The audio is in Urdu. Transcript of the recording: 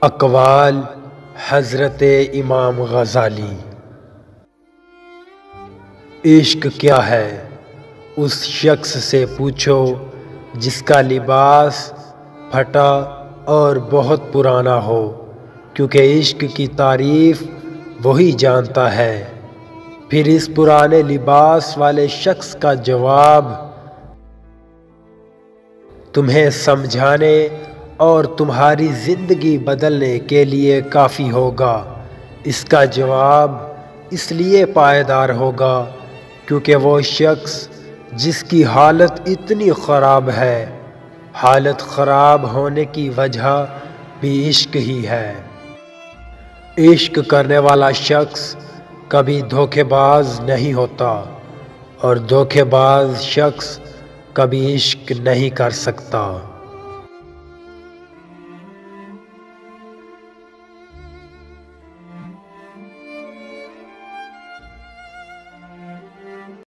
اقوال حضرت امام غزالی۔ عشق کیا ہے اس شخص سے پوچھو جس کا لباس پھٹا اور بہت پرانا ہو، کیونکہ عشق کی تعریف وہی جانتا ہے۔ پھر اس پرانے لباس والے شخص کا جواب تمہیں سمجھانے اور تمہاری زندگی بدلنے کے لیے کافی ہوگا۔ اس کا جواب اس لیے پائیدار ہوگا کیونکہ وہ شخص جس کی حالت اتنی خراب ہے، حالت خراب ہونے کی وجہ بھی عشق ہی ہے۔ عشق کرنے والا شخص کبھی دھوکے باز نہیں ہوتا، اور دھوکے باز شخص کبھی عشق نہیں کر سکتا۔